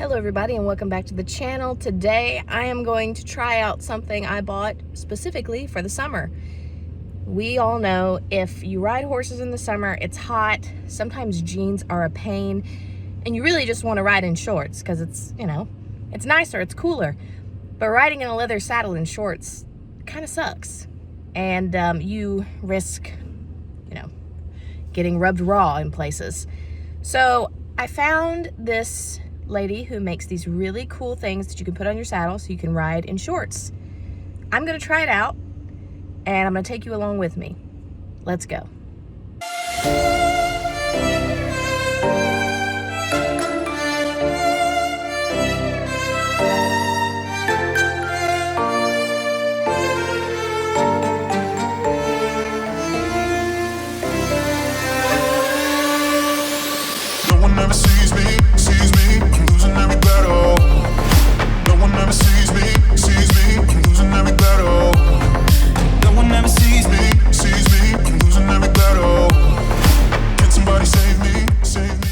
Hello everybody and welcome back to the channel. Today I am going to try out something I bought specifically for the summer. We all know if you ride horses in the summer, it's hot, sometimes jeans are a pain, and you really just want to ride in shorts because it's, it's nicer, it's cooler. But riding in a leather saddle in shorts kind of sucks. And you risk, getting rubbed raw in places. So I found this lady who makes these really cool things that you can put on your saddle so you can ride in shorts. I'm gonna try it out and I'm gonna take you along with me. Let's go. No one ever sees me, I'm losing every battle. No one ever sees me, I'm losing every battle. No one ever sees me, I'm losing every battle. Can somebody save me, save me?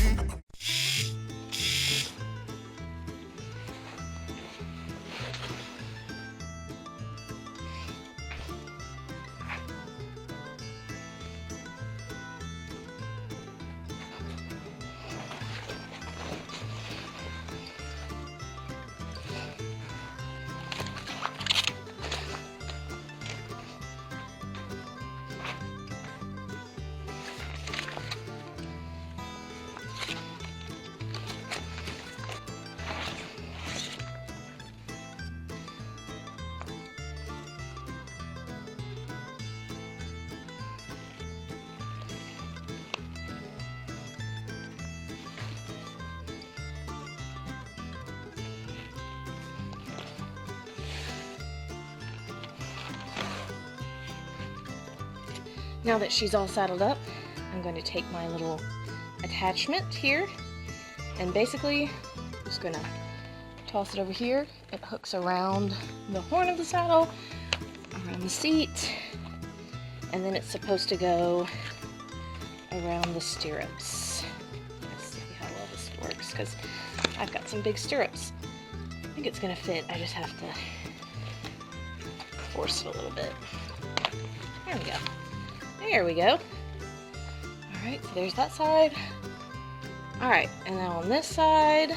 Now that she's all saddled up, I'm going to take my little attachment here and basically just going to toss it over here. It hooks around the horn of the saddle, around the seat, and then it's supposed to go around the stirrups. Let's see how well this works because I've got some big stirrups. I think it's going to fit. I just have to force it a little bit. There we go. There we go. Alright, so there's that side. Alright, and now on this side,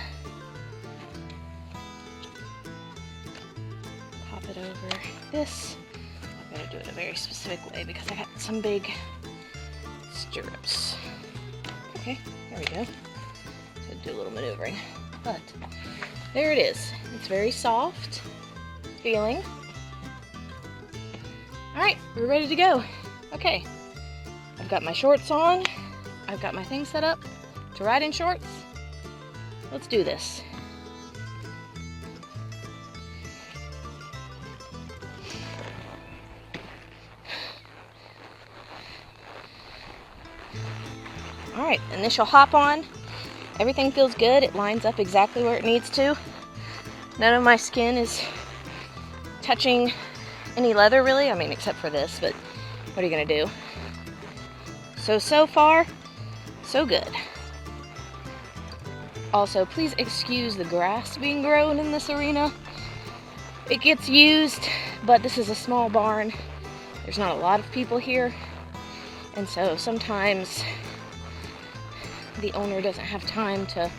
pop it over this. I'm going to do it a very specific way because I got some big stirrups. Okay, there we go. So do a little maneuvering. But there it is. It's very soft feeling. Alright, we're ready to go. Okay, I've got my shorts on, I've got my thing set up to ride in shorts. Let's do this. Alright, initial hop on. Everything feels good, it lines up exactly where it needs to. None of my skin is touching any leather really, I mean except for this, but what are you gonna do? So far, so good. Also, please excuse the grass being grown in this arena. It gets used, but this is a small barn. There's not a lot of people here, and so sometimes the owner doesn't have time to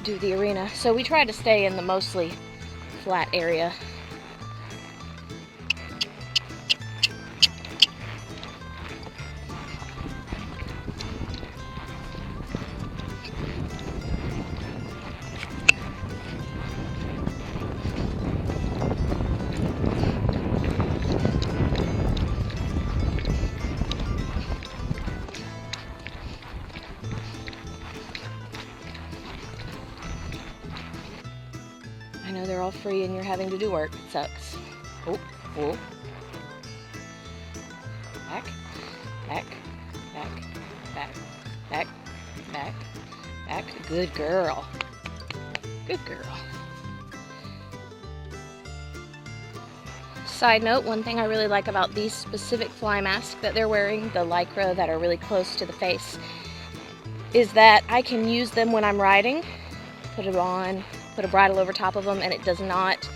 do the arena. So we try to stay in the mostly flat area. I know they're all free and you're having to do work. It sucks. Oh, oh. Back, back, back, back, back, back, back. Good girl. Good girl. Side note, one thing I really like about these specific fly masks that they're wearing, the Lycra that are really close to the face, is that I can use them when I'm riding, put it on, put a bridle over top of them, and it does not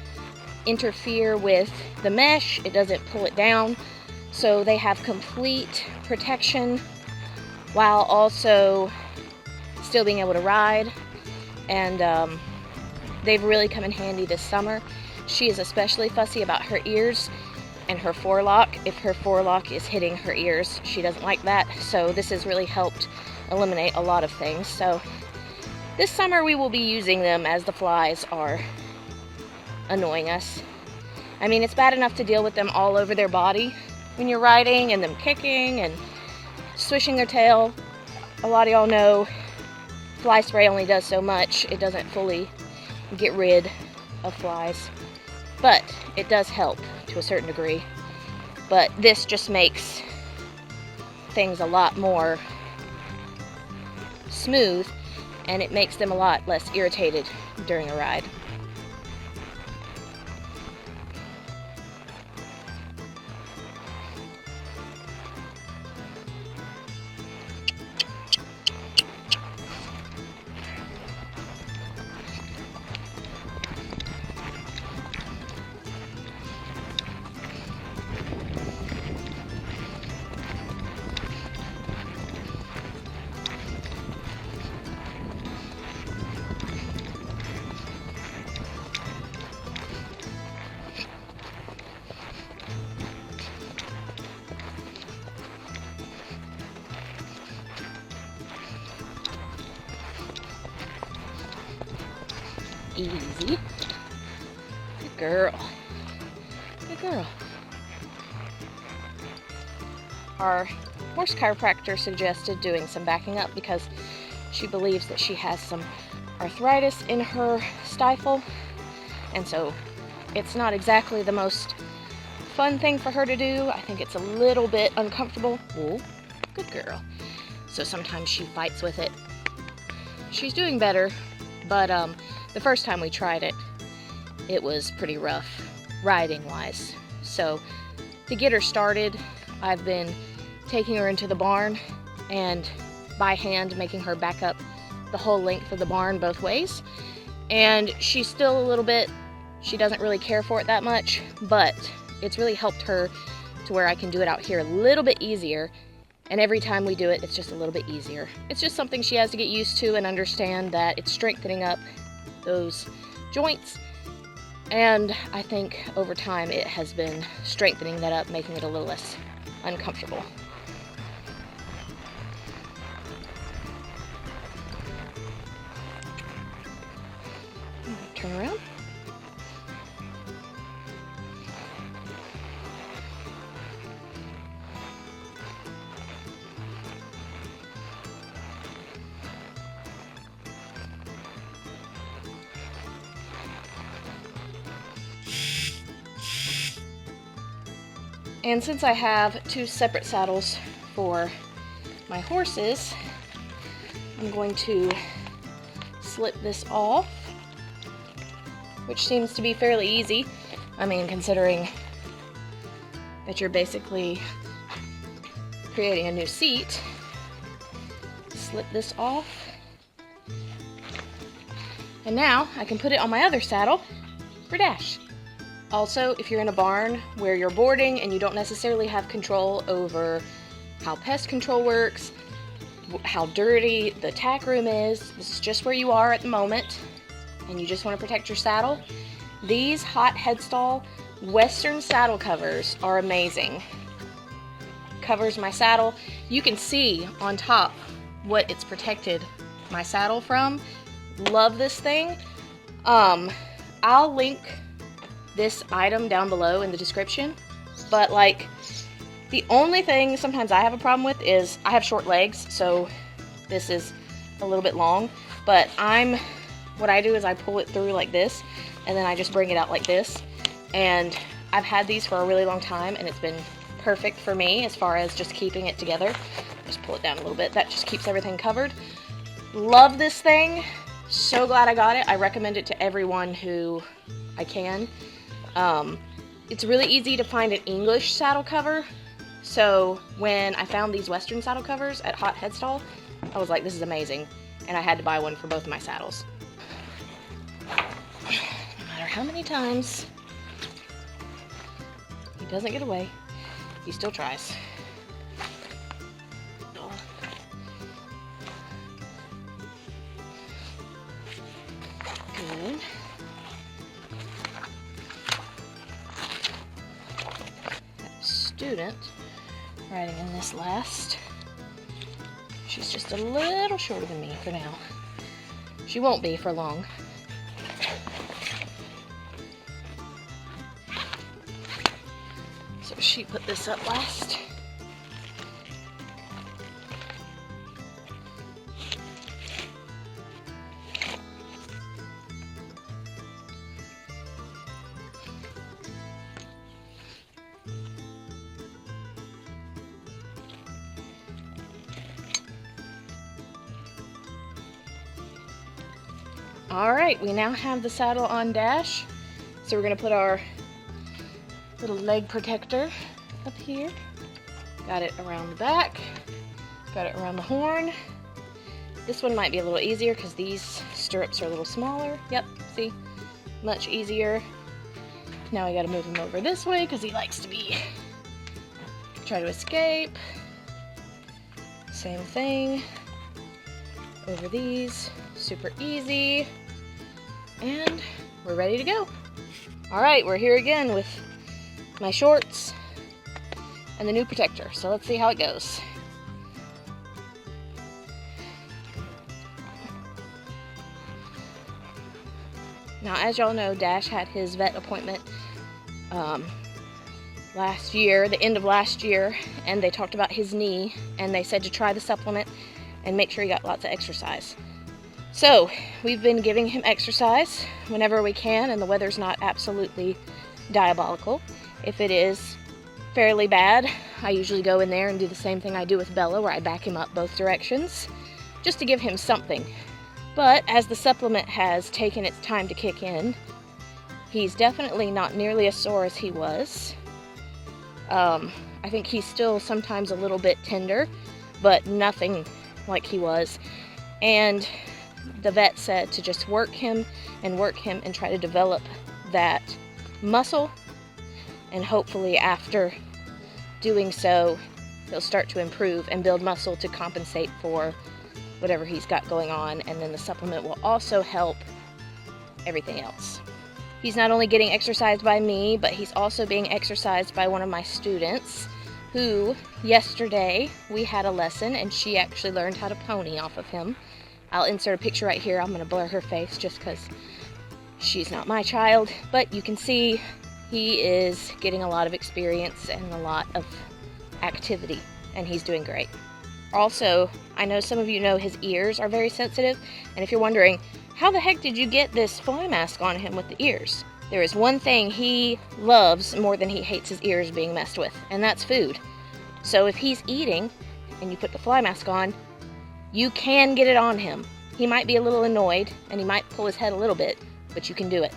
interfere with the mesh. It doesn't pull it down, so they have complete protection while also still being able to ride. And they've really come in handy this summer. She is especially fussy about her ears and her forelock. If her forelock is hitting her ears, she doesn't like that, so this has really helped eliminate a lot of things. So this summer we will be using them as the flies are annoying us. I mean, it's bad enough to deal with them all over their body when you're riding, and them kicking and swishing their tail. A lot of y'all know fly spray only does so much. It doesn't fully get rid of flies, but it does help to a certain degree. But this just makes things a lot more smooth, and it makes them a lot less irritated during a ride. Easy. Good girl. Good girl. Our horse chiropractor suggested doing some backing up because she believes that she has some arthritis in her stifle, and so it's not exactly the most fun thing for her to do. I think it's a little bit uncomfortable. Ooh, good girl. So sometimes she fights with it. She's doing better, but the first time we tried it, it was pretty rough, riding-wise. So to get her started, I've been taking her into the barn and by hand making her back up the whole length of the barn both ways. And she's still a little bit, she doesn't really care for it that much, but it's really helped her to where I can do it out here a little bit easier. And every time we do it, it's just a little bit easier. It's just something she has to get used to and understand that it's strengthening up those joints, and I think over time it has been strengthening that up, making it a little less uncomfortable. Turn around. And since I have two separate saddles for my horses, I'm going to slip this off, which seems to be fairly easy. I mean, considering that you're basically creating a new seat. Slip this off. And now I can put it on my other saddle for Dash. Also, if you're in a barn where you're boarding and you don't necessarily have control over how pest control works, how dirty the tack room is, this is just where you are at the moment, and you just want to protect your saddle, these hot headstall Western saddle covers are amazing. Covers my saddle. You can see on top what it's protected my saddle from. Love this thing. I'll link this item down below in the description, but like the only thing sometimes I have a problem with is I have short legs, so this is a little bit long, but what I do is I pull it through like this, and then I just bring it out like this, and I've had these for a really long time, and it's been perfect for me as far as just keeping it together. Just pull it down a little bit. That just keeps everything covered. Love this thing. So glad I got it. I recommend it to everyone who I can. It's really easy to find an English saddle cover, so when I found these Western saddle covers at Hot Headstall, I was like, this is amazing. And I had to buy one for both of my saddles. No matter how many times he doesn't get away, he still tries. Good. Student riding in this last. She's just a little shorter than me for now. She won't be for long. So she put this up last. All right, we now have the saddle on Dash. So we're gonna put our little leg protector up here. Got it around the back, got it around the horn. This one might be a little easier because these stirrups are a little smaller. Yep, see, much easier. Now I gotta move him over this way because he likes to try to escape. Same thing, over these, super easy. And we're ready to go. All right, we're here again with my shorts and the new protector. So let's see how it goes. Now, as y'all know, Dash had his vet appointment last year, the end of last year, and they talked about his knee, and they said to try the supplement and make sure he got lots of exercise. So we've been giving him exercise whenever we can, and the weather's not absolutely diabolical. If it is fairly bad, I usually go in there and do the same thing I do with Bella, where I back him up both directions, just to give him something. But as the supplement has taken its time to kick in, he's definitely not nearly as sore as he was. I think he's still sometimes a little bit tender, but nothing like he was. And the vet said to just work him and try to develop that muscle, and hopefully after doing so he'll start to improve and build muscle to compensate for whatever he's got going on, and then the supplement will also help everything else. He's not only getting exercised by me, but he's also being exercised by one of my students who yesterday we had a lesson and she actually learned how to pony off of him. I'll insert a picture right here. I'm going to blur her face just because she's not my child, but you can see he is getting a lot of experience and a lot of activity, and he's doing great. Also, I know some of you know his ears are very sensitive, and if you're wondering, how the heck did you get this fly mask on him with the ears? There is one thing he loves more than he hates his ears being messed with, and that's food. So if he's eating and you put the fly mask on, you can get it on him. He might be a little annoyed and he might pull his head a little bit, but you can do it.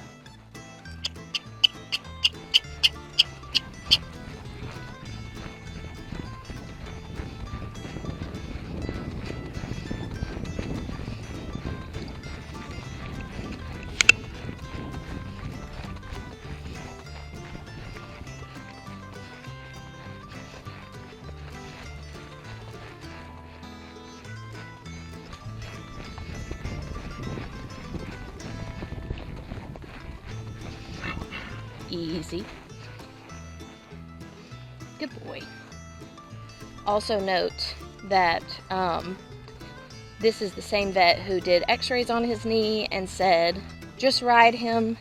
Easy. Good boy. Also note that this is the same vet who did x-rays on his knee and said just ride him,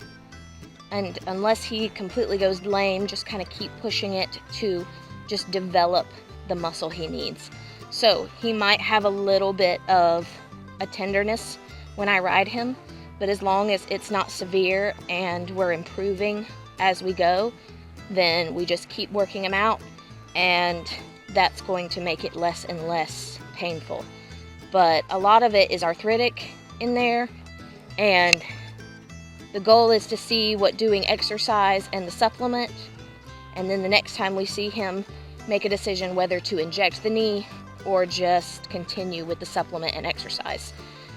and unless he completely goes lame, just kind of keep pushing it to just develop the muscle he needs. So he might have a little bit of a tenderness when I ride him, but as long as it's not severe and we're improving as we go, then we just keep working him out, and that's going to make it less and less painful. But a lot of it is arthritic in there, and the goal is to see what doing exercise and the supplement, and then the next time we see him, make a decision whether to inject the knee or just continue with the supplement and exercise.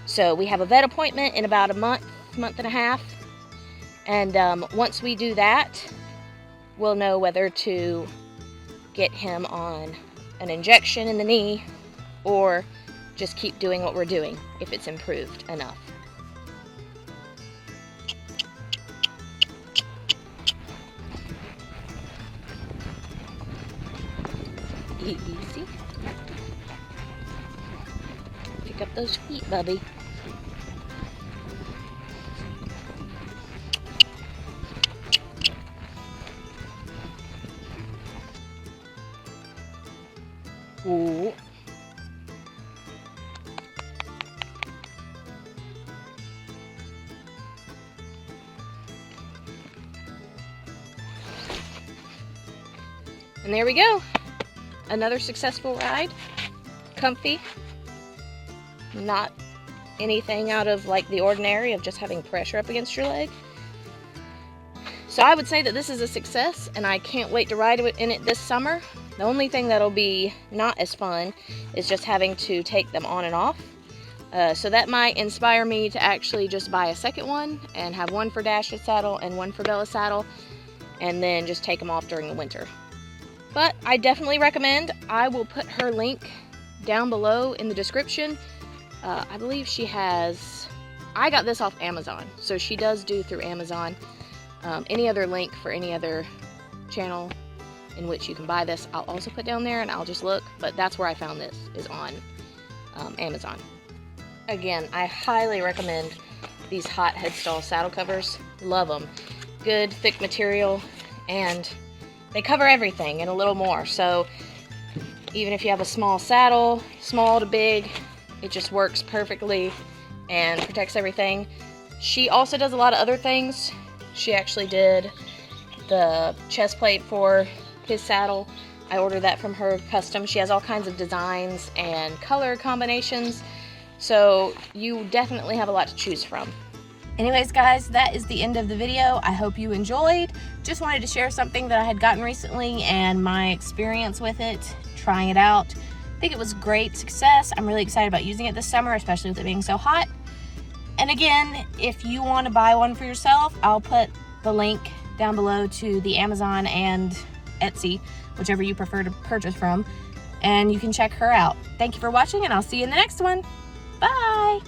So we have a vet appointment in about a month and a half. And once we do that, we'll know whether to get him on an injection in the knee or just keep doing what we're doing if it's improved enough. Easy. Pick up those feet, Bubby. Ooh. And there we go. Another successful ride. Comfy. Not anything out of like the ordinary of just having pressure up against your leg. So I would say that this is a success, and I can't wait to ride in it this summer. The only thing that'll be not as fun is just having to take them on and off. So that might inspire me to actually just buy a second one and have one for Dash's saddle and one for Bella's saddle, and then just take them off during the winter. But I definitely recommend. I will put her link down below in the description. I believe she has, I got this off Amazon, so she does do through Amazon. Any other link for any other channel in which you can buy this, I'll also put down there, and I'll just look, but that's where I found this, is on Amazon. Again, I highly recommend these hot headstall saddle covers. Love them. Good, thick material, and they cover everything and a little more. So even if you have a small saddle, small to big, it just works perfectly and protects everything. She also does a lot of other things. She actually did the chest plate for his saddle. I ordered that from her custom. She has all kinds of designs and color combinations, so you definitely have a lot to choose from. Anyways, guys, that is the end of the video. I hope you enjoyed. Just wanted to share something that I had gotten recently and my experience with it, trying it out. I think it was a great success. I'm really excited about using it this summer, especially with it being so hot. And again, if you want to buy one for yourself, I'll put the link down below to the Amazon and Etsy, whichever you prefer to purchase from, and you can check her out. Thank you for watching, and I'll see you in the next one. Bye!